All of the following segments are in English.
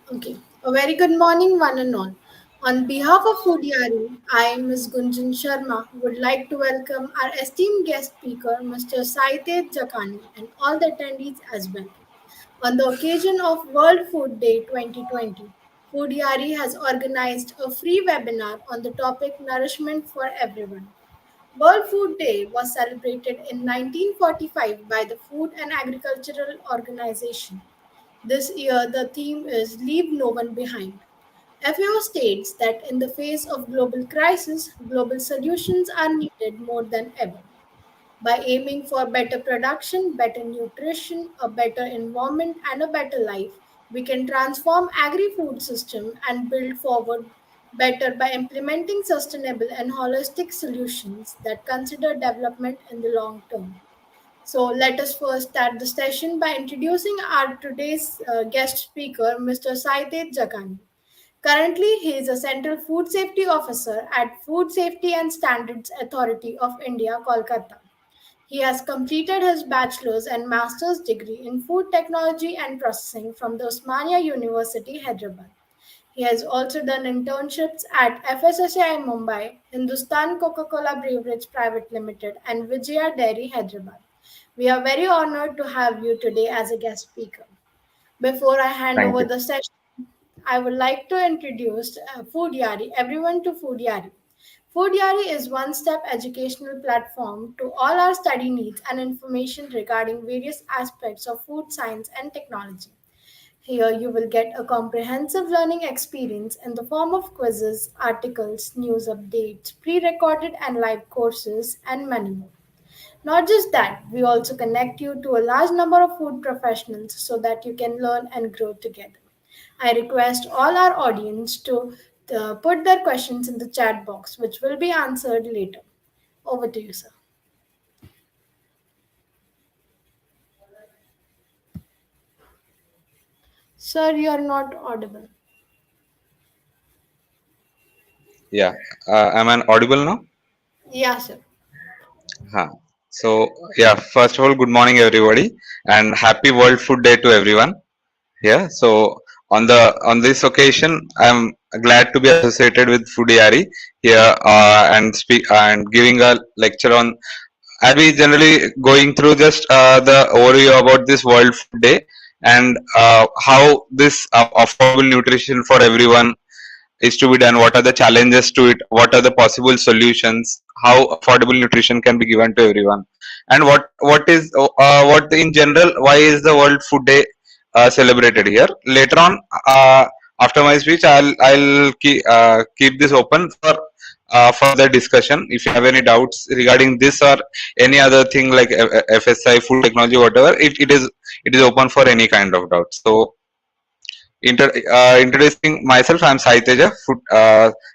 Okay. A very good morning, one and all. On behalf of Food Yari, I, Ms. Gunjan Sharma, would like to welcome our esteemed guest speaker, Mr. Saiteja Jakkani, and all the attendees as well. On the occasion of World Food Day 2020, Food Yari has organized a free webinar on the topic Nourishment for Everyone. World Food Day was celebrated in 1945 by the Food and Agricultural Organization. This year, the theme is Leave No One Behind. FAO states that in the face of global crisis, global solutions are needed more than ever. By aiming for better production, better nutrition, a better environment, and a better life, we can transform agri-food system and build forward better by implementing sustainable and holistic solutions that consider development in the long term. So let us first start the session by introducing our today's guest speaker, Mr. Saiteja Jakkani. Currently, he is a Central Food Safety Officer at Food Safety and Standards Authority of India, Kolkata. He has completed his bachelor's and master's degree in food technology and processing from the Osmania University, Hyderabad. He has also done internships at FSSAI Mumbai, Hindustan Coca-Cola Beverage Private Limited, and Vijaya Dairy, Hyderabad. We are very honored to have you today as a guest speaker. Before I hand Thank over you. the session, I would like to introduce Food Yari, everyone to Food Yari. Food Yari is one step educational platform to all our study needs and information regarding various aspects of food science and technology. Here you will get a comprehensive learning experience in the form of quizzes, articles, news updates, pre-recorded and live courses, and many more. Not just that, we also connect you to a large number of food professionals so that you can learn and grow together. I request all our audience to put their questions in the chat box, which will be answered later. Over to you, sir. Sir, you are not audible. Yeah. Am I audible now? Yeah, sir. Huh. So, yeah, first of all, good morning, everybody, and happy World Food Day to everyone. Yeah. So, on this occasion, I'm glad to be associated with Foodiari here and speak and giving a lecture on. I'll be generally going through just the overview about this World Food Day and how this affordable nutrition for everyone is to be done, what are the challenges to it, what are the possible solutions, how affordable nutrition can be given to everyone, and what in general, why is the World Food Day celebrated here. Later on, after my speech, keep this open for further discussion. If you have any doubts regarding this or any other thing like FSI, food technology, whatever, it is open for any kind of doubt. So introducing myself, I'm Saiteja,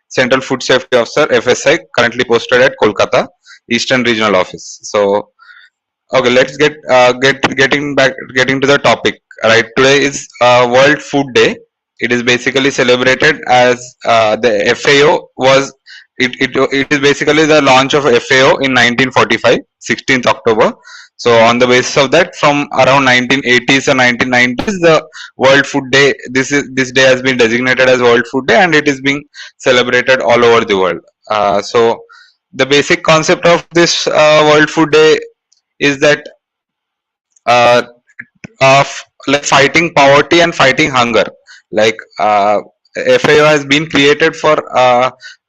Central Food Safety Officer, FSI, currently posted at Kolkata, Eastern Regional Office. So, okay, let's getting to the topic. Right, today is World Food Day. It is basically celebrated as the FAO was. It is basically the launch of FAO in 1945, 16th October. So on the basis of that, from around 1980s or 1990s, the World Food Day. This day has been designated as World Food Day, and it is being celebrated all over the world. So the basic concept of this World Food Day is that uh, of like fighting poverty and fighting hunger. Like FAO has been created for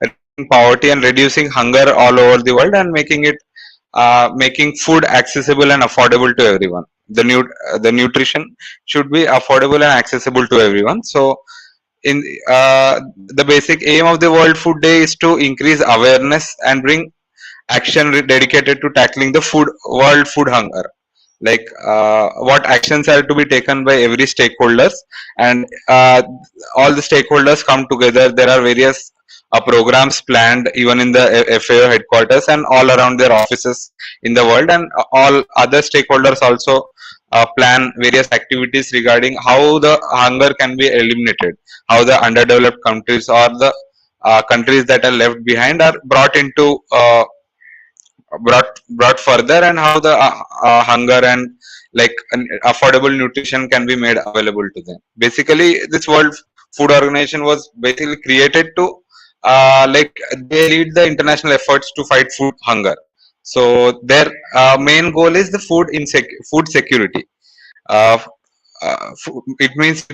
reducing poverty and reducing hunger all over the world and making food accessible and affordable to everyone. The nutrition should be affordable and accessible to everyone. So in the basic aim of the World Food Day is to increase awareness and bring action dedicated to tackling the world food hunger, like what actions are to be taken by every stakeholders, and all the stakeholders come together. There are various programs planned even in the FAO headquarters and all around their offices in the world, and all other stakeholders also plan various activities regarding how the hunger can be eliminated, how the underdeveloped countries or the countries that are left behind are brought further, and how the hunger and like affordable nutrition can be made available to them. Basically, this Food Organization was basically created to like they lead the international efforts to fight food hunger. So their main goal is the food security. Uh, it means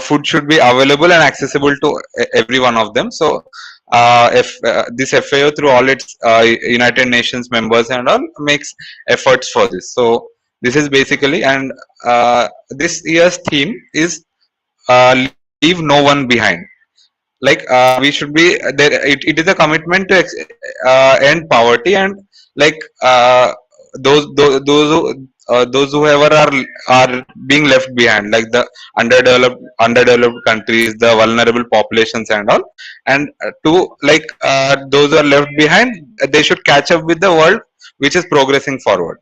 food should be available and accessible to every one of them. So if this FAO through all its United Nations members and all makes efforts for this. So this is basically, and this year's theme is leave no one behind. Like we should be there. It is a commitment to end poverty, and like those whoever are being left behind, like the underdeveloped countries, the vulnerable populations and all, and to like those who are left behind, they should catch up with the world which is progressing forward,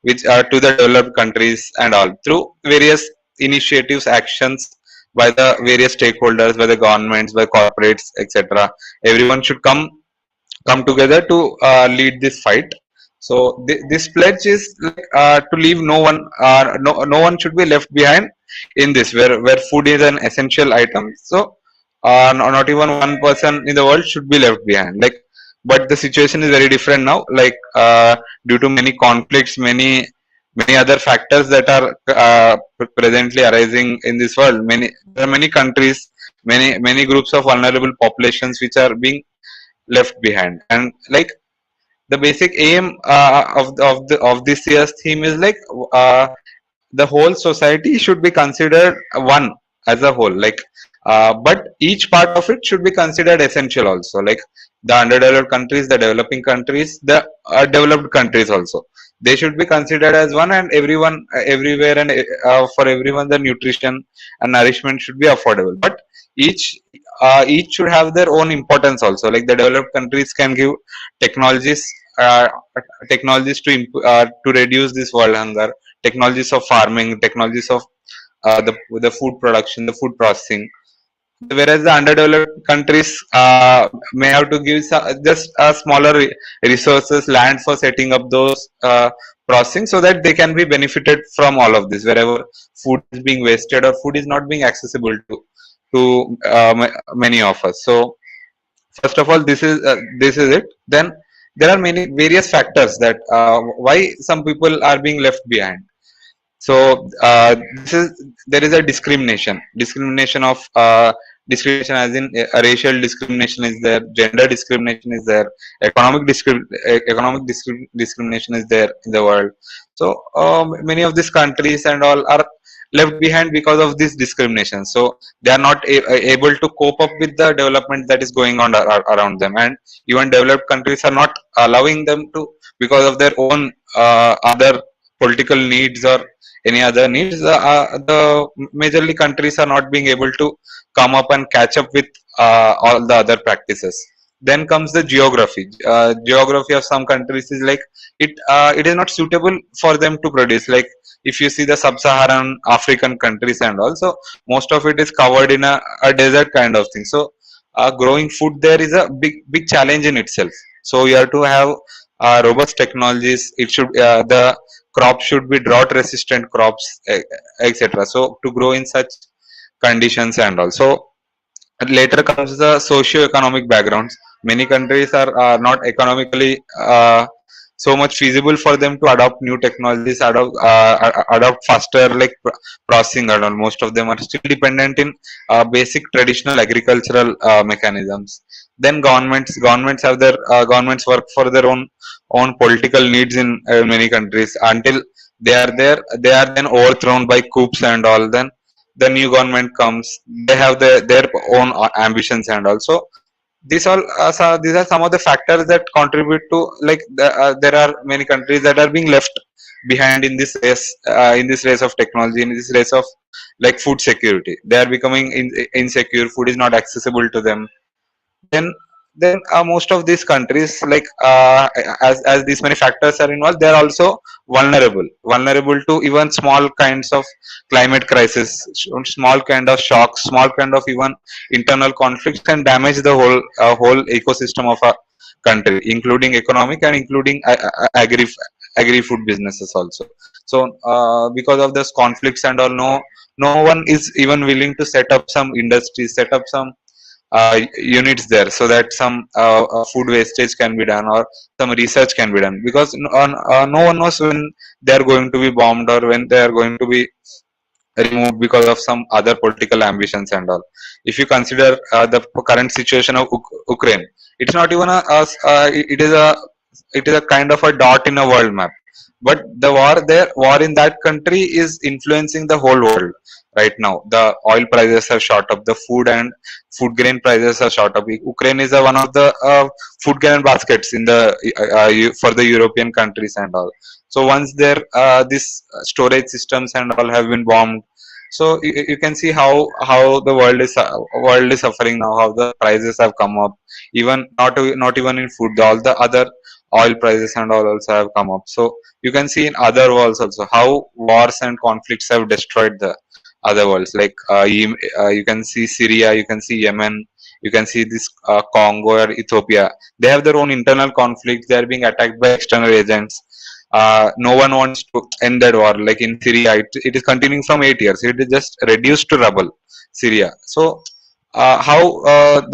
which to the developed countries and all, through various initiatives, actions by the various stakeholders, by the governments, by corporates, etc. Everyone should come together to lead this fight. So this pledge is like to leave no one, no one should be left behind in this, where food is an essential item. So not even one person in the world should be left behind. Like, but the situation is very different now. Like due to many conflicts, many other factors that are presently arising in this world. There are many countries, many groups of vulnerable populations which are being left behind, and like the basic aim of this year's theme is like the whole society should be considered one as a whole, like but each part of it should be considered essential also, like the underdeveloped countries, the developing countries, the developed countries also, they should be considered as one, and everyone everywhere, and for everyone the nutrition and nourishment should be affordable. But each each should have their own importance also. Like the developed countries can give technologies, uh, technologies to reduce this world hunger, technologies of farming, technologies of the food production, the food processing. Whereas the underdeveloped countries may have to give just a smaller resources, land for setting up those processing, so that they can be benefited from all of this. Wherever food is being wasted or food is not being accessible to many of us. So first of all, this is it. Then there are many various factors that why some people are being left behind. So this is there is a discrimination of discrimination, as in racial discrimination is there, gender discrimination is there, discrimination is there in the world. So many of these countries and all are left behind because of this discrimination. So they are not able to cope up with the development that is going on around them, and even developed countries are not allowing them to, because of their own other political needs or any other needs. The majorly countries are not being able to come up and catch up with all the other practices. Then comes the geography. Geography of some countries is like it is not suitable for them to produce. Like if you see the sub-Saharan African countries and also most of it is covered in a desert kind of thing. So growing food there is a big challenge in itself. So you have to have robust technologies. It should the crops should be drought resistant crops, etc. So to grow in such conditions and also, later comes the socio-economic backgrounds. Many countries are not economically so much feasible for them to adopt new technologies, adopt faster, like processing and all. Most of them are still dependent in basic traditional agricultural mechanisms. Then governments have their governments work for their own political needs in many countries until they are then overthrown by coups and all. Then the new government comes, they have their own ambitions, and also these are some of the factors that contribute to, like there are many countries that are being left behind in this race of technology, in this race of like food security. They are becoming insecure, food is not accessible to them. Then then most of these countries, like as these many factors are involved, they are also vulnerable to even small kinds of climate crisis. Small kind of shocks, small kind of even internal conflicts can damage the whole ecosystem of a country, including economic and including agri food businesses also. So because of this conflicts and all, no one is even willing to set up some industries, set up some units there, so that some food wastage can be done, or some research can be done, because no one knows when they are going to be bombed, or when they are going to be removed because of some other political ambitions and all. If you consider the current situation of Ukraine, it's not even it is a kind of a dot in a world map. But the war in that country is influencing the whole world right now. The oil prices have shot up, the food and food grain prices are shot up. Ukraine is one of the food grain baskets in the for the European countries and all. So once there this storage systems and all have been bombed, so you can see how the world is suffering now, how the prices have come up. Even not even in food, all the other oil prices and all also have come up. So you can see in other worlds also how wars and conflicts have destroyed the other worlds, like you can see Syria, you can see Yemen, you can see this Congo or Ethiopia. They have their own internal conflicts, they are being attacked by external agents. No one wants to end that war. Like in Syria, it is continuing from 8 years, it is just reduced to rubble, Syria. So how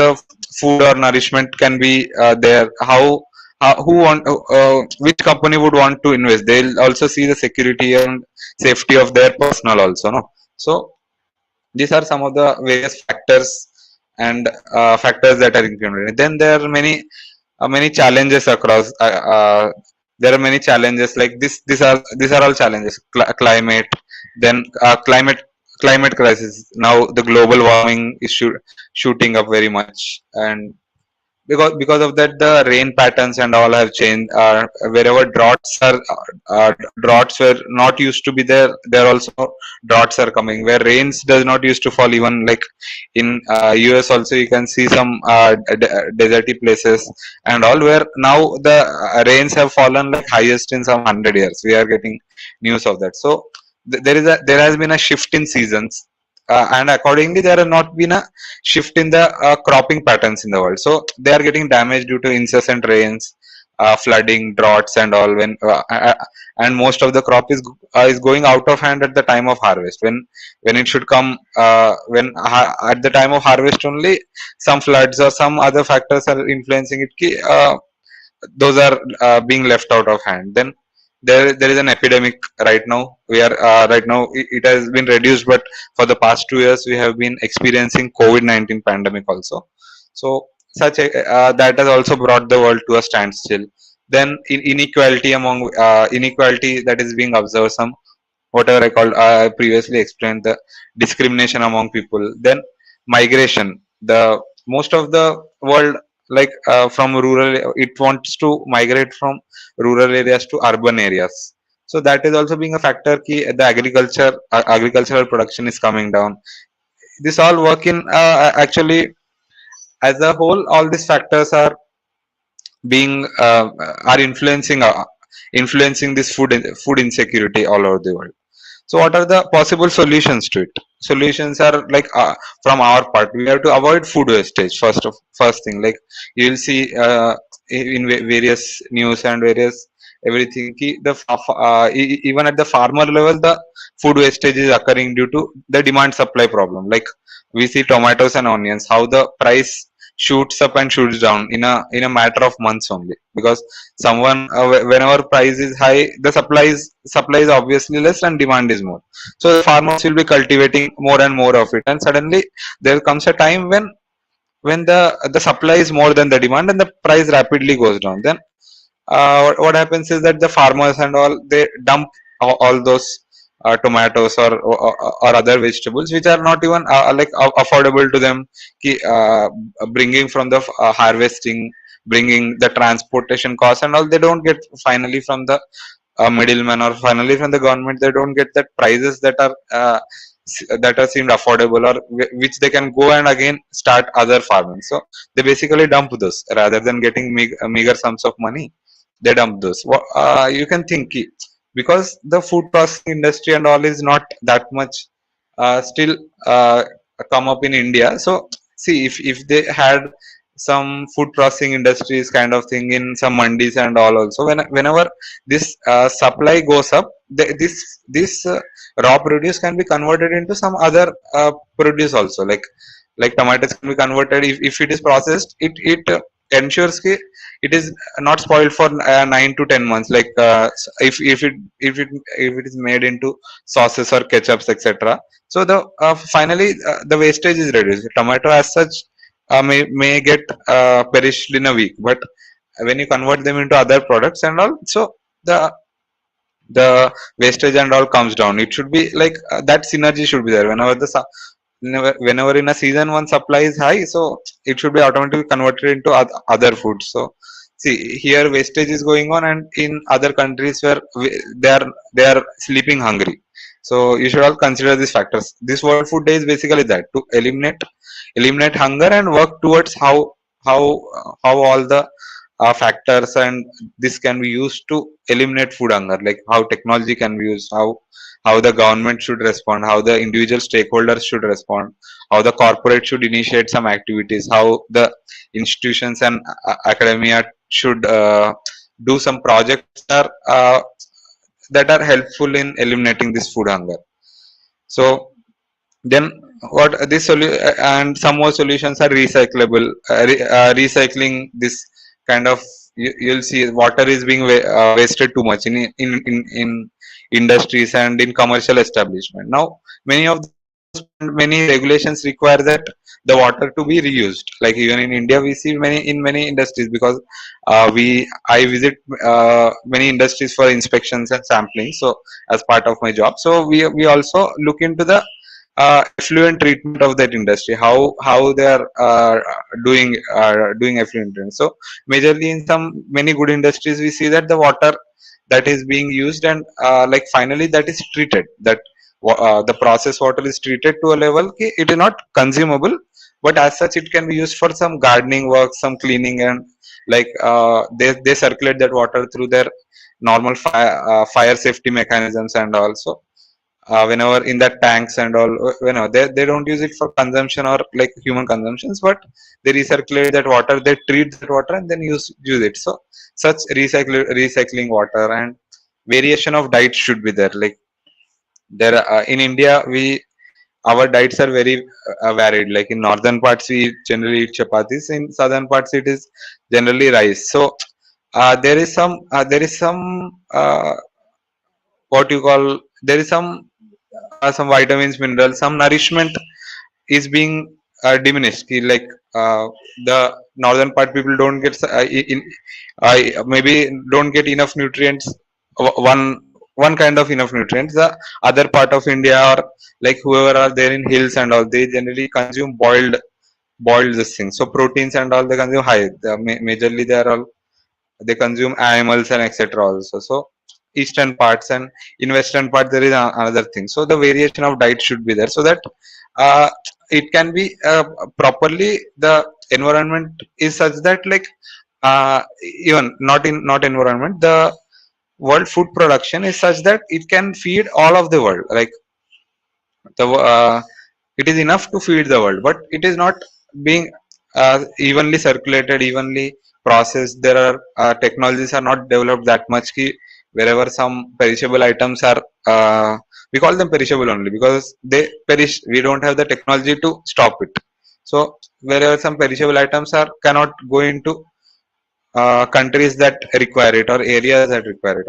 the food or nourishment can be there, how who want which company would want to invest? They'll also see the security and safety of their personnel also, no? So these are some of the various factors and factors that are included. Then there are many challenges across there are many challenges like this. These are all challenges. Climate, then climate crisis. Now the global warming is shooting up very much, and because of that the rain patterns and all have changed. Wherever droughts were not used to be there, there also droughts are coming, where rains does not used to fall. Even like in US also, you can see some deserty places and all, where now the rains have fallen like highest in some 100 years. We are getting news of that. So there has been a shift in seasons, and accordingly there has not been a shift in the cropping patterns in the world. So they are getting damaged due to incessant rains, flooding, droughts, and all. And most of the crop is going out of hand at the time of harvest. When it should come, at the time of harvest only, some floods or some other factors are influencing it. Those are being left out of hand. Then there is an epidemic right now. We are right now, it has been reduced, but for the past 2 years we have been experiencing COVID-19 pandemic also. So that has also brought the world to a standstill. Then inequality that is being observed, some whatever I called, I previously explained, the discrimination among people. Then migration, the most of the world, like from rural, it wants to migrate from rural areas to urban areas. So that is also being a factor. The agricultural production is coming down. This all work in actually, as a whole, all these factors being are influencing this food insecurity all over the world. So what are the possible solutions to it? Solutions are like, from our part, we have to avoid food wastage. First thing, like you will see in various news and various everything, even at the farmer level, the food wastage is occurring due to the demand supply problem. Like we see tomatoes and onions, how the price shoots up and shoots down in a matter of months only, because whenever price is high, the supply is obviously less and demand is more. So the farmers will be cultivating more and more of it, and suddenly there comes a time when the supply is more than the demand and the price rapidly goes down. Then what happens is that the farmers and all, they dump all those tomatoes or other vegetables which are not even like affordable to them. Bringing from the harvesting, bringing the transportation costs and all, they don't get finally from the middleman, or finally from the government, they don't get that prices that are seemed affordable, or which they can go and again start other farming. So they basically dump those rather than getting meager sums of money. They dump those. You can think, because the food processing industry and all is not that much still come up in India. So see, if they had some food processing industries kind of thing in some mandis and all also, whenever this supply goes up, this raw produce can be converted into some other produce also, like tomatoes can be converted. If it is processed, it ensures ki it is not spoiled for 9 to 10 months, like if it is made into sauces or ketchups, etc. So the finally the wastage is reduced. Tomato as such may get perished in a week, but when you convert them into other products and all, so the the wastage and all comes down. It should be like that synergy should be there. Whenever in a season one supply is high, so it should be automatically converted into other foods. So see, here wastage is going on, and in other countries where they are sleeping hungry. So you should all consider these factors. This World Food Day is basically that, to eliminate hunger and work towards how how all the factors and this can be used to eliminate food hunger, like how technology can be used, how the government should respond, how the individual stakeholders should respond, how the corporate should initiate some activities, how the institutions and academia should do some projects that are helpful in eliminating this food hunger. So then what this and some more solutions are recyclable, recycling this kind of, you'll see water is being wasted too much in industries and in commercial establishment. Now many regulations require that the water to be reused, like even in India we see many industries, because I visit many industries for inspections and sampling, so as part of my job. So we also look into the effluent treatment of that industry, how they are doing effluent treatment. So majorly in some many good industries we see that the water that is being used, and like finally that is treated, that the process water is treated to a level ki it is not consumable, but as such it can be used for some gardening work, some cleaning, and like they circulate that water through their normal fire safety mechanisms. And also whenever in that tanks and all, whenever they don't use it for consumption or like human consumptions, but they recirculate that water, they treat that water and then use it. So such recycling water and variation of diet should be there. Like there in India, we our diets are very varied. Like in northern parts we generally eat chapatis, in southern parts it is generally rice. So there is some what you call, there is some vitamins, minerals, some nourishment is being diminished. Like the northern part people don't get maybe don't get enough nutrients, one one kind of enough nutrients. The other part of India, or like whoever are there in hills and all, they generally consume boiled this thing. So proteins and all they consume high. Majorly they are all, they consume animals and etc. also. So eastern parts, and in western part there is another thing. So the variation of diet should be there, so that uh, it can be properly, the environment is such that, like even not environment, the world food production is such that it can feed all of the world. Like the it is enough to feed the world, but it is not being evenly circulated, evenly processed. There are technologies are not developed that much ki wherever some perishable items are, we call them perishable only because they perish, we don't have the technology to stop it. So wherever some perishable items are cannot go into countries that require it, or areas that require it.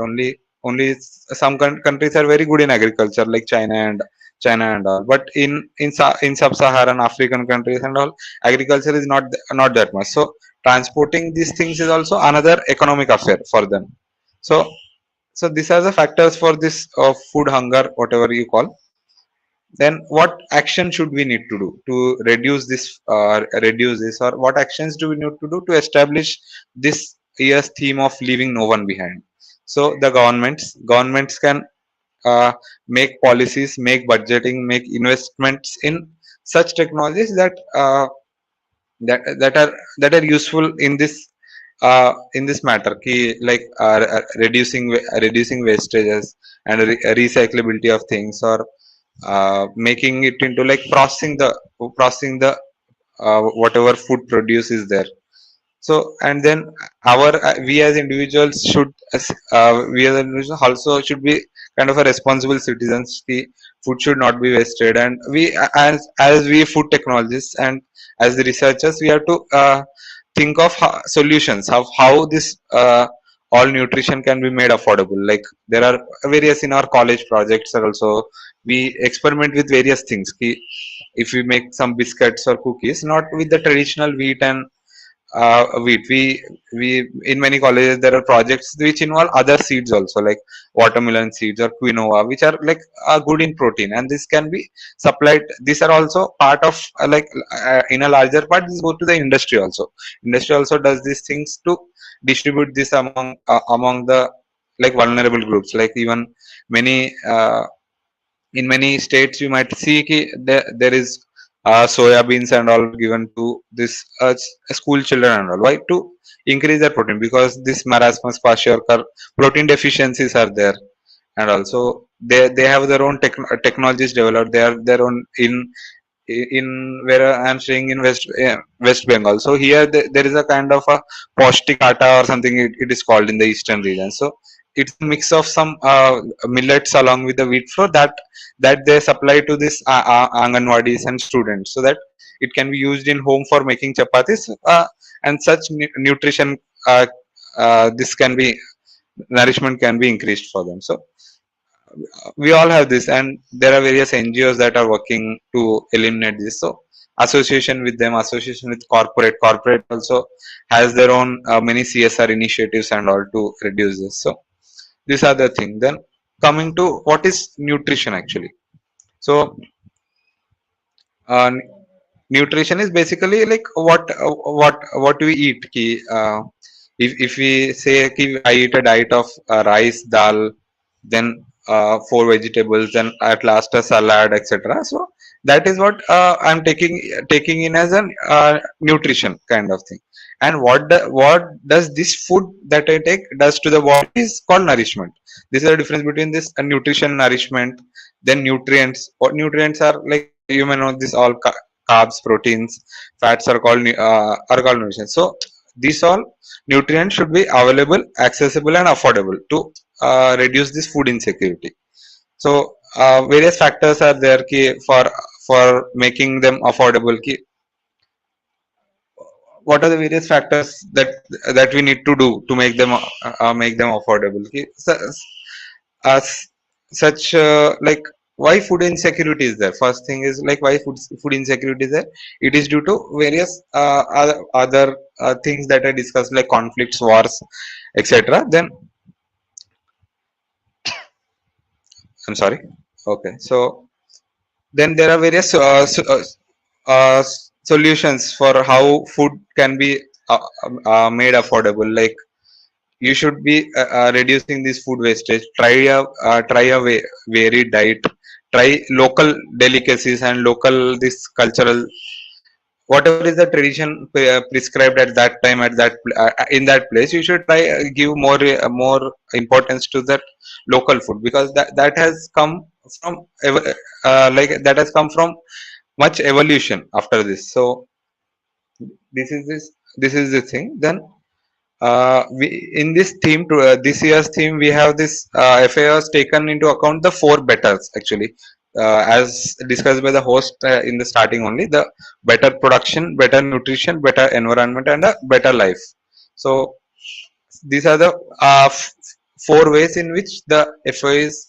Only some countries are very good in agriculture, like China and all. But in sub-Saharan African countries and all, agriculture is not that much. So transporting these things is also another economic affair for them. So these are the factors for this food hunger, whatever you call. Then what action should we need to do to reduce this, or what actions do we need to do to establish this year's theme of leaving no one behind? So the governments can make policies, make budgeting, make investments in such technologies that are useful in this matter key, like reducing wastages and recyclability of things, or making it into like processing the whatever food produce is there. So and then we as individuals should we as individuals also should be kind of a responsible citizens. The food should not be wasted, and we as we food technologists and as the researchers, we have to think of solutions of how this all nutrition can be made affordable. Like there are various in our college projects are also we experiment with various things. If we make some biscuits or cookies, not with the traditional wheat and wheat, we in many colleges there are projects which involve other seeds also, like watermelon seeds or quinoa, which are like good in protein, and this can be supplied. These are also part of in a larger part, this go to the industry also. Industry also does these things to distribute this among the like vulnerable groups. Like even many in many states you might see there is soya beans and all given to this school children and all. Why? To increase their protein, because this marasmus, kwashiorkor, protein deficiencies are there. And also they have their own technologies developed. They are their own in where I'm staying in West Bengal. So here there is a kind of a Poshtik Atta or something, it is called in the eastern region. So it's a mix of some millets along with the wheat flour that they supply to this Anganwadis and students, so that it can be used in home for making chapatis, and such nutrition, this can be nourishment can be increased for them. So we all have this, and there are various NGOs that are working to eliminate this. So association with them, association with corporate also has their own many CSR initiatives and all to reduce this. So these are the thing. Then coming to what is nutrition actually. So uh, nutrition is basically like what we eat. If we say I eat a diet of rice, dal, then four vegetables, then at last a salad, etc. So that is what I'm taking in as an nutrition kind of thing. And what does this food that I take does to the body is called nourishment. This is the difference between this nutrition, nourishment. Then nutrients. What nutrients are, like you may know this all carbs, proteins, fats are called nutrition. So these all nutrients should be available, accessible, and affordable to reduce this food insecurity. So various factors are there for making them affordable. What are the various factors that we need to do to make them affordable? As such, like why food insecurity is there. First thing is like why food insecurity is there. It is due to various other things that I discussed, like conflicts, wars, etc. Then I'm sorry. Okay, so then there are various solutions for how food can be made affordable. Like you should be reducing this food wastage. Try a varied diet. Try local delicacies and local this cultural, whatever is the tradition prescribed at that time at in that place. You should try give more importance to that local food, because that has come from like that has come from much evolution after this. So this is the thing. Then we in this theme to this year's theme, we have this FAO has taken into account the four betters actually, as discussed by the host in the starting only: the better production, better nutrition, better environment, and a better life. So these are the four ways in which the FAO is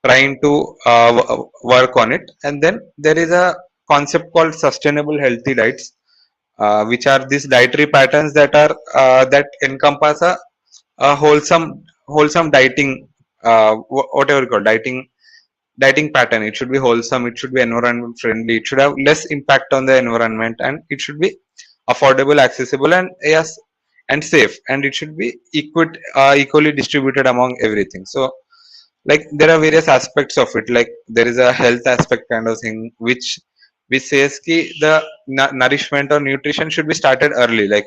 trying to work on it. And then there is a concept called sustainable healthy diets, which are these dietary patterns that encompass a wholesome dieting, whatever you call dieting pattern. It should be wholesome, it should be environment friendly, it should have less impact on the environment, and it should be affordable, accessible, and yes, and safe, and it should be equally distributed among everything. So like there are various aspects of it. Like there is a health aspect kind of thing, which says ki the nourishment or nutrition should be started early. Like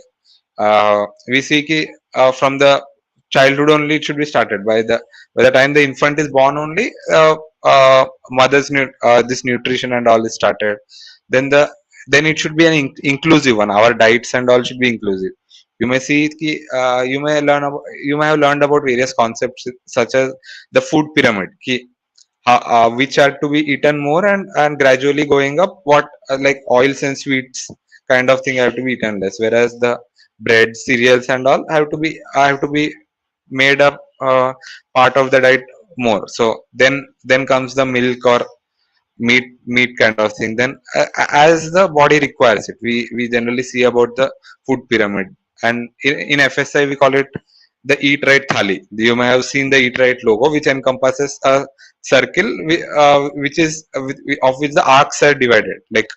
we see ki from the childhood only it should be started. By the time the infant is born only, this nutrition and all is started. Then it should be an inclusive one. Our diets and all should be inclusive. You may see you may have learned about various concepts such as the food pyramid which are to be eaten more and gradually going up, what like oils and sweets kind of thing have to be eaten less, whereas the bread, cereals and all have to be made up part of the diet more. So then comes the milk or meat kind of thing. Then as the body requires it, we generally see about the food pyramid. And in FSI we call it the eat right thali. You may have seen the eat right logo, which encompasses a circle which is of which the arcs are divided like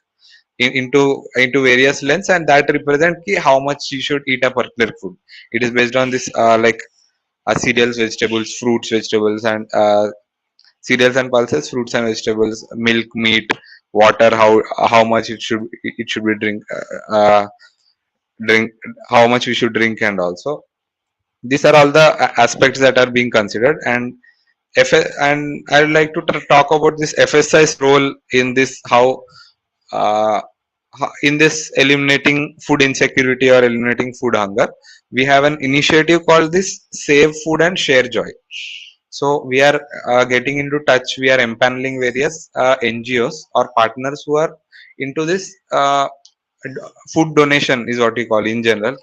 into various lengths, and that represent how much you should eat a particular food. It is based on this like cereals, vegetables, fruits, vegetables, and cereals and pulses, fruits and vegetables, milk, meat, water, how much it should be drink, how much we should drink. And also these are all the aspects that are being considered. And and I would like to talk about this FSI's role in this, how uh, in this eliminating food insecurity or eliminating food hunger. We have an initiative called this Save Food and Share Joy. So we are getting into touch. We are empaneling various NGOs or partners who are into this food donation is what we call in general.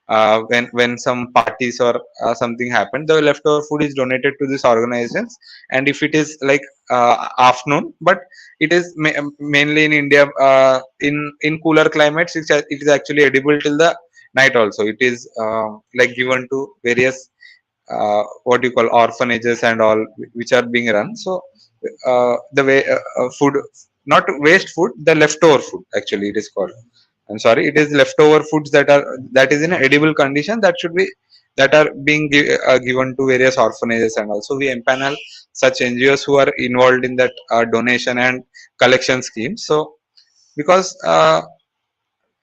When some parties or something happen, the leftover food is donated to these organizations. And if it is like afternoon, but it is mainly in India, in cooler climates, it is actually edible till the night also. It is like given to various what you call orphanages and all, which are being run. So the way food, not waste food, the leftover food actually it is called. I'm sorry, it is leftover foods that is in an edible condition, that should be, that are being given to various orphanages. And also we empanel such NGOs who are involved in that donation and collection schemes. So because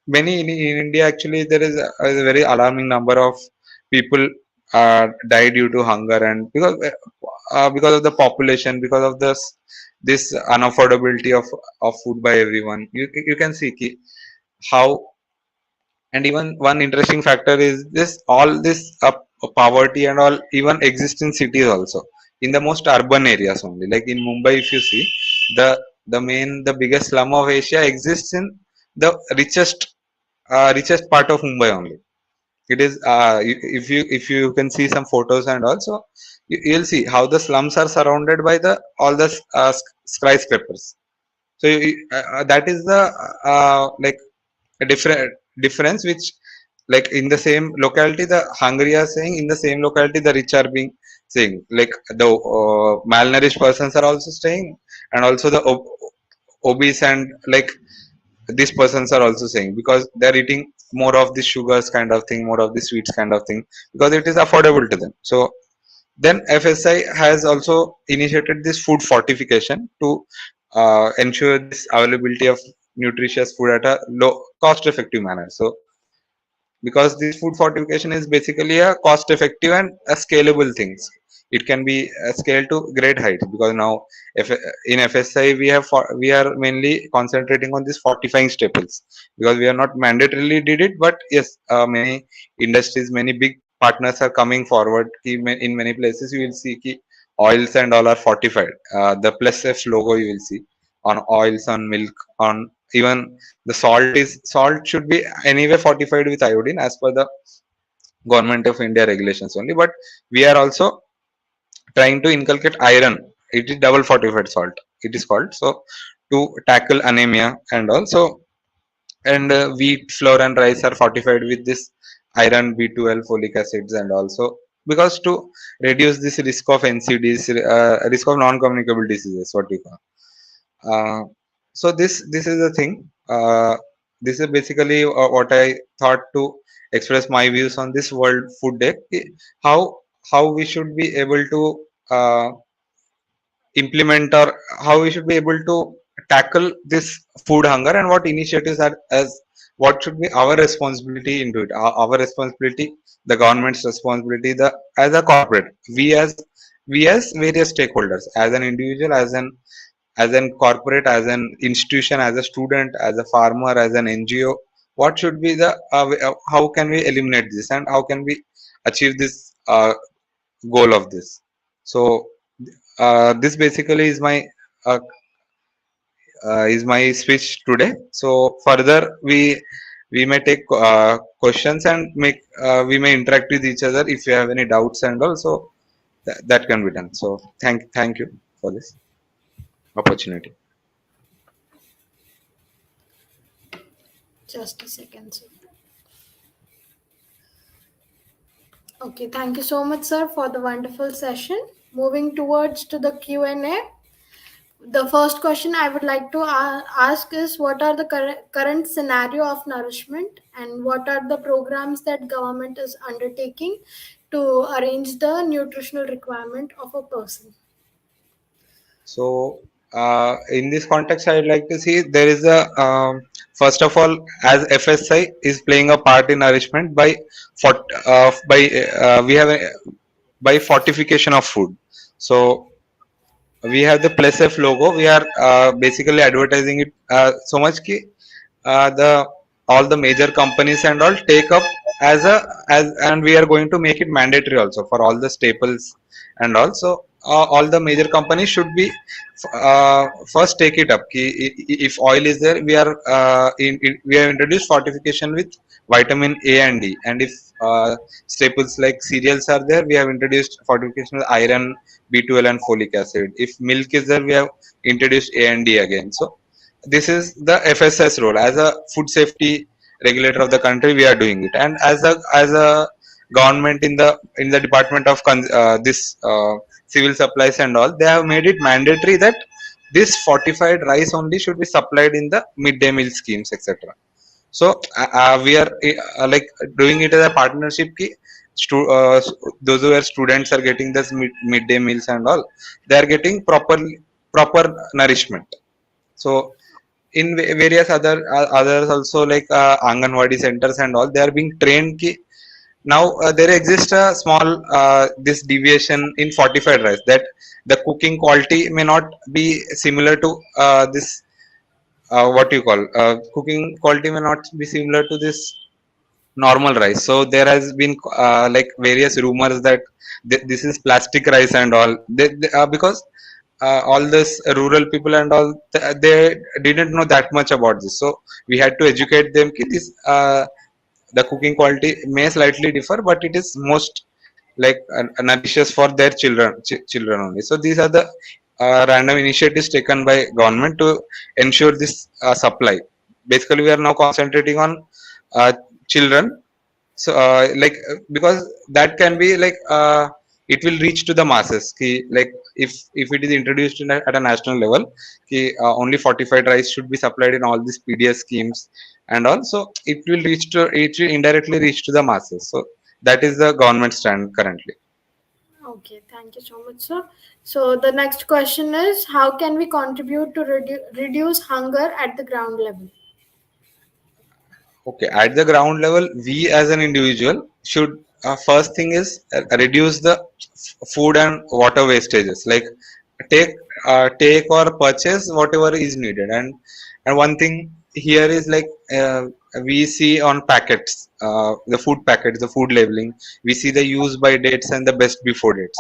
many in India actually there is a very alarming number of people die due to hunger, and because of the population, because of this unaffordability of food by everyone. You can see how. And even one interesting factor is this, all this poverty and all even exist in cities also, in the most urban areas only. Like in Mumbai, if you see, the the biggest slum of Asia exists in the richest part of Mumbai only. It is if you can see some photos and also you'll see how the slums are surrounded by the all the skyscrapers. So that is the like a difference which, like in the same locality the hungry are saying, in the same locality the rich are being saying, like the malnourished persons are also staying, and also the obese and like these persons are also saying, because they're eating more of the sugars kind of thing, more of the sweets kind of thing, because it is affordable to them. So then FSI has also initiated this food fortification to ensure this availability of nutritious food at a low cost effective manner. So because this food fortification is basically a cost effective and a scalable things, it can be scaled to great heights. Because now if in FSI we are mainly concentrating on this fortifying staples, because we are not mandatorily did it, but yes, many industries, many big partners are coming forward. In many places you will see oils and all are fortified. The plus F logo you will see on oils, on milk, on even the salt should be anyway fortified with iodine as per the government of India regulations only. But we are also trying to inculcate iron. It is double fortified salt, it is called. So to tackle anemia and also, and wheat, flour and rice are fortified with this iron, B12, folic acids, and also because to reduce this risk of NCDs, risk of non-communicable diseases, what we call. uh, so this is the thing. This is basically what I thought to express my views on this World Food Day. How how we should be able to uh, implement, or how we should be able to tackle this food hunger, and what initiatives are as what should be our responsibility into it. Our responsibility, the government's responsibility, the as a corporate, we as various stakeholders, as an individual, as an corporate, as an institution, as a student, as a farmer, as an NGO, what should be the how can we eliminate this and how can we achieve this goal of this. So this basically uh, is my speech today. So further we may take questions and make we may interact with each other if you have any doubts and also that can be done. So thank you for this opportunity. Just a second, sir. Okay, thank you so much, sir, for the wonderful session. Moving towards to the Q&A. The first question I would like to ask is what are the current scenario of nourishment and what are the programs that government is undertaking to arrange the nutritional requirement of a person? So, in this context, I would like to see there is a first of all, as FSI is playing a part in nourishment by we have by fortification of food. So we have the plus F logo. We are basically advertising it so much ki the all the major companies and all take up as and we are going to make it mandatory also for all the staples and also all the major companies should be first take it up ki, if oil is there we are we have introduced fortification with vitamin A and D, and if staples like cereals are there we have introduced fortification with iron, B12 and folic acid. If milk is there we have introduced A and D again. So this is the FSS role as a food safety regulator of the country. We are doing it, and as a government in the department of this civil supplies and all, they have made it mandatory that this fortified rice only should be supplied in the midday meal schemes, etc. So we are like doing it as a partnership. Ki, those who are students are getting this midday meals and all, they are getting proper nourishment. So in various others also like Anganwadi centers and all, they are being trained ki now there exists a small this deviation in fortified rice that the cooking quality may not be similar to this what you call cooking quality may not be similar to this normal rice. So there has been like various rumors that this is plastic rice and all because all this rural people and all they didn't know that much about this, so we had to educate them ki this the cooking quality may slightly differ but it is most like nourishes for their children only. So these are the random initiatives taken by government to ensure this supply. Basically we are now concentrating on uh, children. So because that can be like it will reach to the masses ki, like if it is introduced at a national level ki, only fortified rice should be supplied in all these PDS schemes and all, so it will indirectly reach to the masses. So that is the government stand currently. Okay, thank you so much, sir. So the next question is how can we contribute to reduce hunger at the ground level? Okay, at the ground level, we as an individual should first thing is reduce the food and water wastages. Like take take or purchase whatever is needed, and one thing here is like we see on packets, the food packets, the food labeling, we see the use by dates and the best before dates.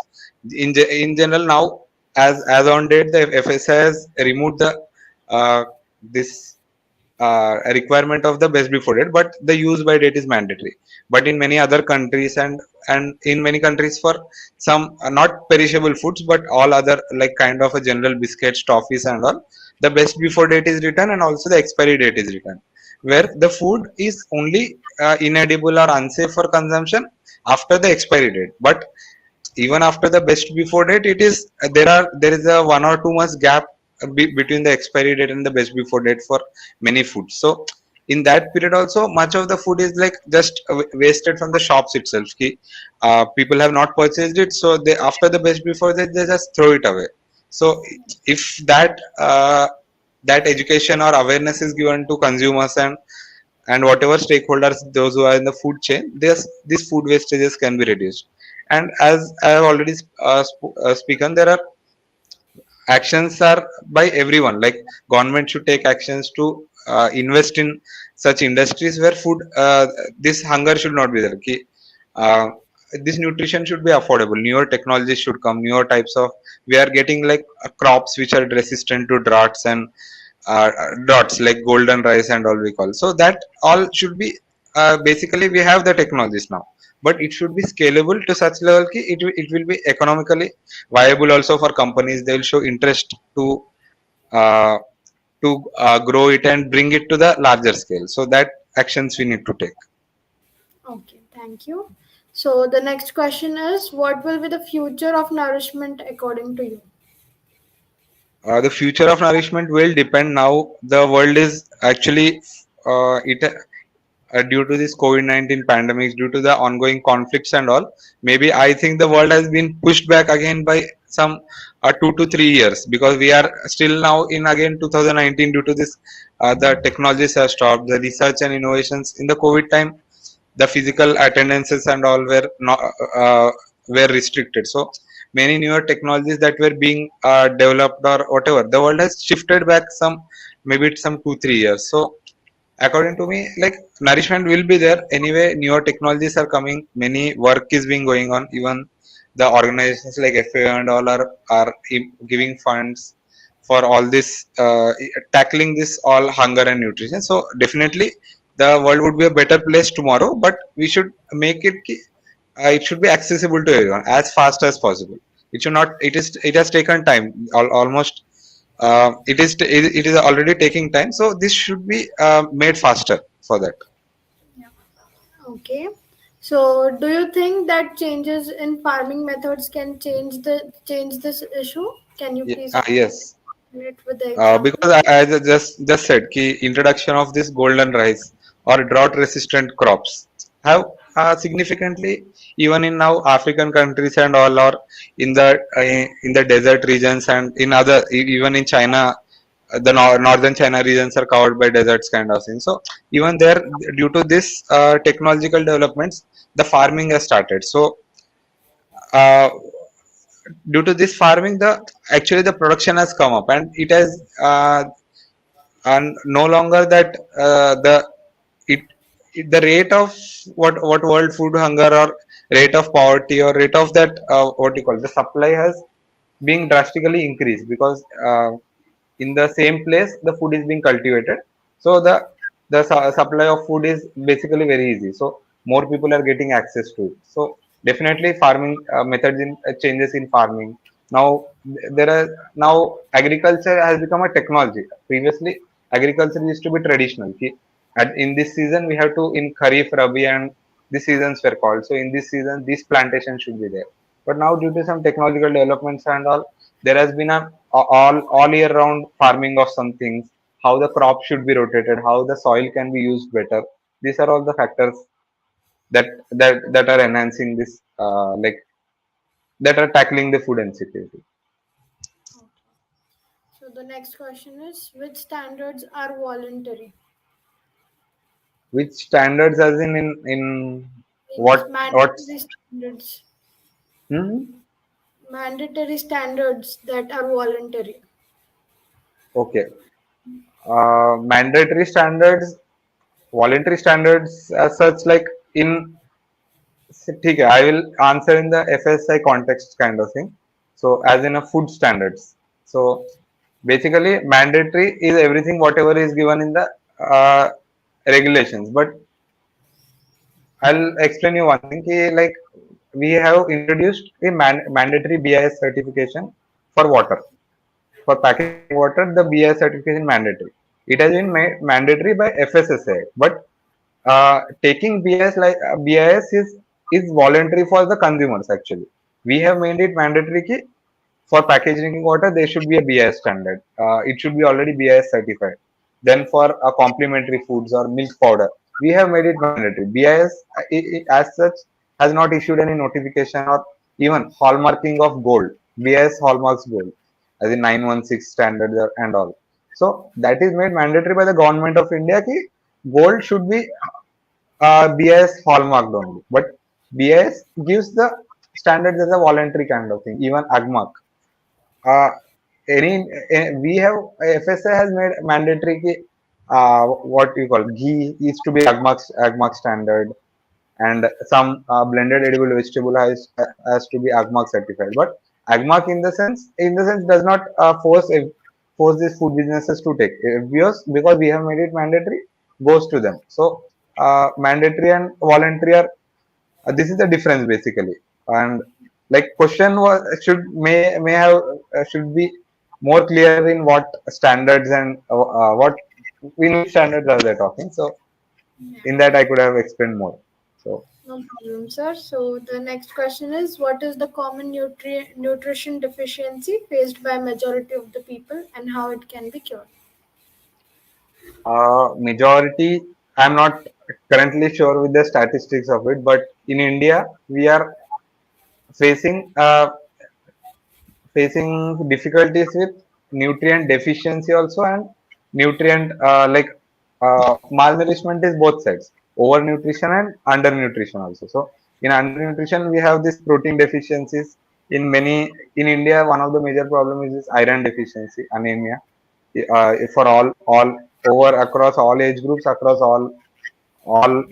In general now, as on date, the FSI has removed the this a requirement of the best before date, but the use by date is mandatory. But in many other countries and in many countries for some not perishable foods, but all other like kind of a general biscuits, toffees, and all, the best before date is written and also the expiry date is written, where the food is only inedible or unsafe for consumption after the expiry date. But even after the best before date, it is there is a 1 or 2 months gap between the expiry date and the best before date for many foods. So in that period also much of the food is like just wasted from the shops itself. People have not purchased it, so they after the best before date they just throw it away. So if that education or awareness is given to consumers and whatever stakeholders, those who are in the food chain, these food wastages can be reduced. And as I have already spoken, there are actions are by everyone. Like government should take actions to invest in such industries where food this hunger should not be there. Uh, this nutrition should be affordable. Newer technologies should come. Newer types of we are getting like crops which are resistant to droughts and droughts like golden rice and all we call. So that all should be basically we have the technologies now, but it should be scalable to such level ki it will be economically viable also for companies. They will show interest uh, to grow it and bring it to the larger scale. So that actions we need to take. Okay, thank you. So the next question is, what will be the future of nourishment according to you? The future of nourishment will depend now. The world is actually it due to this COVID-19 pandemic, due to the ongoing conflicts and all. Maybe I think the world has been pushed back again by some 2 to 3 years because we are still now in again 2019 due to this. The technologies have stopped. The research and innovations in the COVID time, the physical attendances and all were restricted. So many newer technologies that were being developed or whatever, the world has shifted back some maybe it's some 2 3 years. So according to me, like nourishment will be there anyway. Newer technologies are coming, many work is being going on. Even the organizations like FAO and all are giving funds for all this tackling this all hunger and nutrition. So definitely the world would be a better place tomorrow, but we should make it should be accessible to everyone as fast as possible. It should not it has taken time almost it is already taking time, so this should be made faster for that. Okay. So do you think that changes in farming methods can change this issue? Can you please Yes, explain it with the example? because I just said ki introduction of this golden rice or drought resistant crops have significantly, even in now African countries and all, or in the desert regions and in other even in China, the northern China regions are covered by deserts kind of thing. So even there, due to this technological developments, the farming has started. So uh, due to this farming, the actually the production has come up and it has and no longer that it, the rate of what world food hunger or rate of poverty or rate of that what you call the supply has being drastically increased because in the same place the food is being cultivated. So the supply of food is basically very easy, so more people are getting access to it. So definitely farming methods in changes in farming now. There are now agriculture has become a technology. Previously agriculture used to be traditional. In this season we have to in kharif, rabi and the seasons were called. So in this season these plantations should be there, but now due to some technological developments and all, there has been a all year round farming of some things. How the crop should be rotated, how the soil can be used better. These are all the factors that are enhancing this like that are tackling the food insecurity. Okay. So the next question is, which standards are voluntary? Which standards, as in Means what's mandatory standards. hmm? Mandatory standards that are voluntary. Okay, mandatory standards, voluntary standards as such, like in ठीक है, I will answer in the FSI context kind of thing. So as in a food standards. So basically mandatory is everything whatever is given in the uh, regulations. But I'll explain you one thing. Like we have introduced a mandatory BIS certification for water. For packaging water, the BIS certification mandatory. It has been made mandatory by FSSAI, but taking BIS like BIS is voluntary for the consumers. Actually, we have made it mandatory ki for packaged drinking water there should be a BIS standard. It should be already BIS certified. Then for complementary foods or milk powder, we have made it mandatory. BIS as such has not issued any notification or even hallmarking of gold. BIS hallmarks gold as in 916 standards and all. So that is made mandatory by the government of India. Ki gold should be BIS hallmarked only, but BIS gives the standards as a voluntary kind of thing. Even AGMARK, uh, any we have FSI has made mandatory. what you call ghee is to be agmark standard, and some blended edible vegetable has to be agmark certified. But agmark in the sense does not force these food businesses to take, because we have made it mandatory, goes to them. So mandatory and voluntary are, this is the difference basically. And like question was, may have should be more clear in what standards and what in which standards are they talking. So Yeah. in that I could have explained more. So No problem, sir. So the next question is, what is the common nutrition deficiency faced by majority of the people and how it can be cured? majority, I'm not currently sure with the statistics of it, but in India we are facing facing difficulties with nutrient deficiency also, and nutrient malnourishment is both sides, overnutrition and undernutrition also. So in undernutrition we have this protein deficiencies in many. In India, one of the major problem is this iron deficiency, anemia, for all over, across all age groups, across all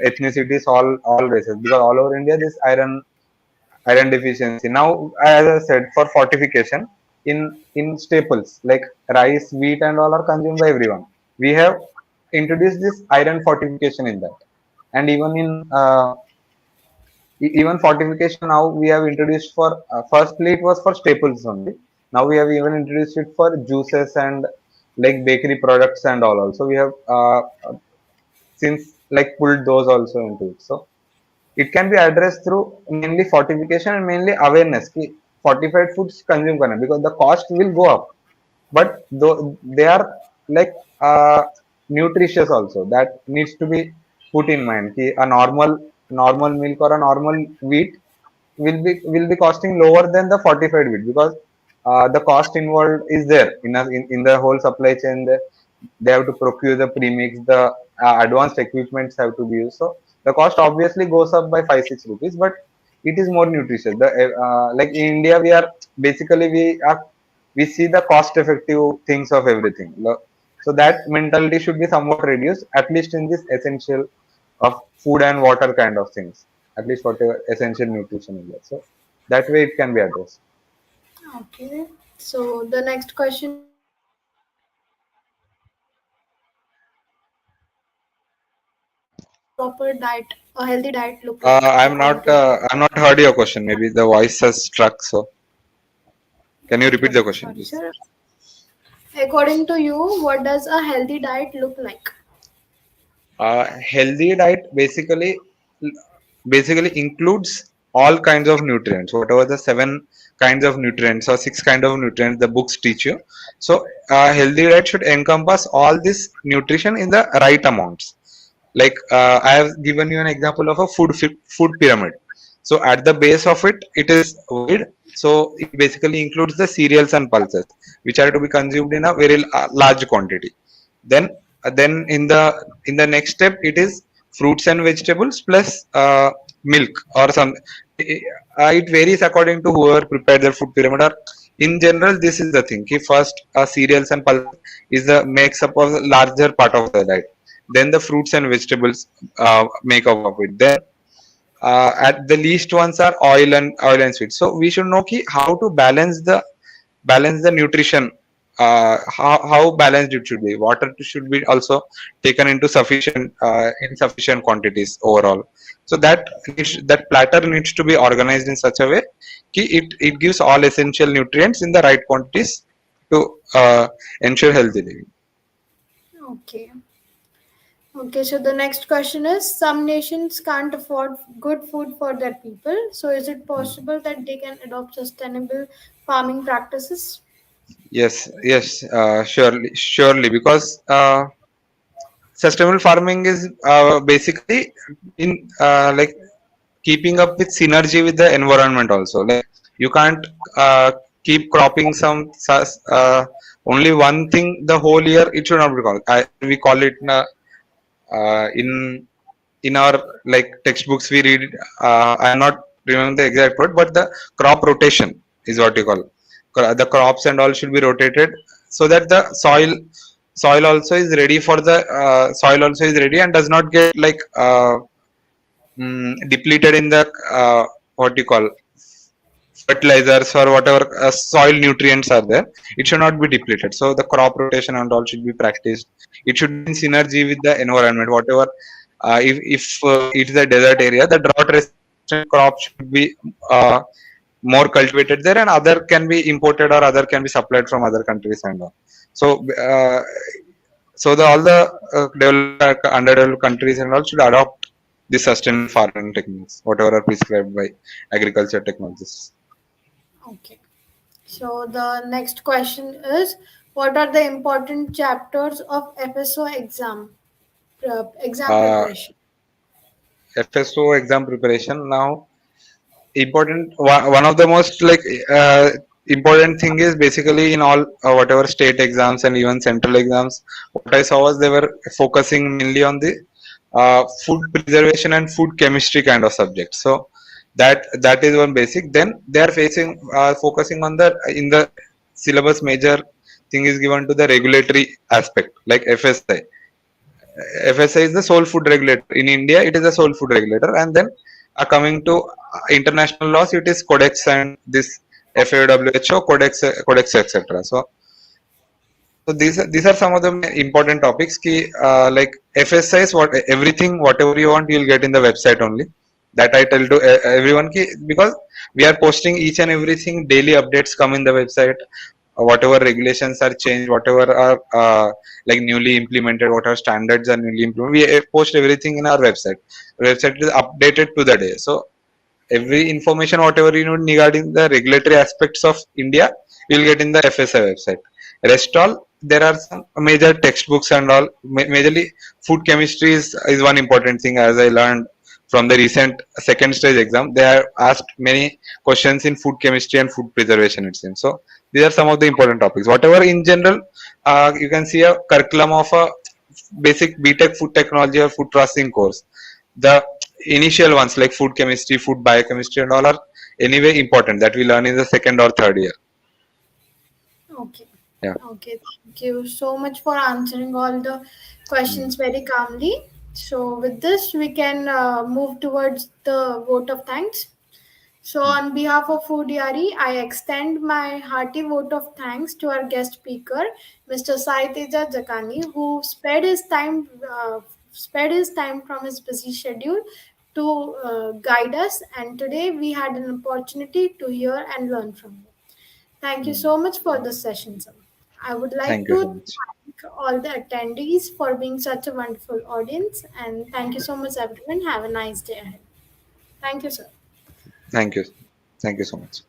ethnicities, all races, because all over India this iron deficiency. Now, as I said, for fortification, in staples like rice, wheat, and all are consumed by everyone. We have introduced this iron fortification in that, and even fortification now we have introduced for, firstly it was for staples only. Now we have even introduced it for juices and like bakery products and all. Also, we have since like pulled those also into it. So it can be addressed through mainly fortification and mainly awareness कि fortified foods consume करना, because the cost will go up, but though they are like nutritious also, that needs to be put in mind कि a normal milk or a normal wheat will be costing lower than the fortified wheat, because the cost involved is there in the whole supply chain. They have to procure the premix, the advanced equipments have to be used. So the cost obviously goes up by 5-6 rupees, but it is more nutritious. Like in India, we see the cost effective things of everything. So that mentality should be somewhat reduced, at least in this essential of food and water kind of things, at least whatever essential nutrition is there. So that way it can be addressed. Okay. So the next question is, what does a proper diet, a healthy diet look like according to you? I'm not heard your question. Maybe the voice has struck. So can you repeat Okay, the question, sorry, please? sir. According to you, what does a healthy diet look like? Healthy diet basically includes all kinds of nutrients, whatever the 7 kinds of nutrients or 6 kind of nutrients the books teach you. So healthy diet should encompass all this nutrition in the right amounts. Like I have given you an example of a food pyramid. So at the base of it, it is wide. So it basically includes the cereals and pulses, which are to be consumed in a very large quantity. Then in the next step, it is fruits and vegetables plus milk or some. It varies according to whoever prepared the food pyramid. Or in general, this is the thing. First, cereals and pulses is the makes up of the larger part of the diet. Then the fruits and vegetables make up of it. Then at the least ones are oil and sweet. So we should know how to balance the nutrition. How balanced it should be. Water should be also taken into in sufficient quantities overall. So that platter needs to be organized in such a way it gives all essential nutrients in the right quantities to ensure healthy living. Okay. Okay, so the next question is, some nations can't afford good food for their people. So is it possible that they can adopt sustainable farming practices? Yes, surely, because sustainable farming is basically in like keeping up with synergy with the environment also. Like you can't keep cropping only one thing the whole year. It should not be called. We call it in our like textbooks we read. I'm not remembering the exact word, but the crop rotation is what you call. The crops and all should be rotated so that the soil also is ready for the soil also is ready and does not get like depleted in the what you call fertilizers or whatever soil nutrients are there. It should not be depleted, so the crop rotation and all should be practiced. It should be in synergy with the environment, whatever. If it is a desert area, the drought resistant crop should be uh, more cultivated there, and other can be imported or other can be supplied from other countries and all. So so the all the developed underdeveloped countries and all should adopt the sustainable farming techniques, whatever are prescribed by agriculture technologists. Okay. So the next question is, what are the important chapters of FSO exam uh, preparation? FSO exam preparation now important one of the most like important thing is basically in all whatever state exams and even central exams, what I saw was they were focusing mainly on the food preservation and food chemistry kind of subjects. So that is one basic. Then they are facing focusing on the in the syllabus major thing is given to the regulatory aspect like FSI. FSI is the sole food regulator. In India, it is a sole food regulator. And then coming to international laws, it is Codex and this FAWHO, Codex, etc. So these are some of the important topics. Like FSI is what everything, whatever you want, you'll get in the website only. That I tell to everyone because we are posting each and everything, daily updates come in the website. Whatever regulations are changed, whatever are like newly implemented, whatever standards are newly implemented, we post everything in our website. Website is updated to the day. So every information, whatever you know regarding the regulatory aspects of India, you'll get in the FSI website. Rest all, there are some major textbooks and all. Majorly, food chemistry is one important thing, as I learned from the recent second stage exam. They are asked many questions in food chemistry and food preservation, it seems. So these are some of the important topics. Whatever in general, you can see a curriculum of a basic BTech food technology or food processing course. The initial ones like food chemistry, food biochemistry, and all are anyway important that we learn in the second or third year. Okay. Yeah. Okay. Thank you so much for answering all the Mm. questions very calmly. So with this, we can move towards the vote of thanks. So, Mm. on behalf of Food Yari, I extend my hearty vote of thanks to our guest speaker, Mr. Saiteja Jakkani, who spared his time from his busy schedule to guide us. And today we had an opportunity to hear and learn from you. Thank you Mm. so much for this session, sir. I would like Thank you to so much. thank all the attendees for being such a wonderful audience, and thank you so much, everyone. Have a nice day ahead. Thank you, sir. Thank you. Thank you so much.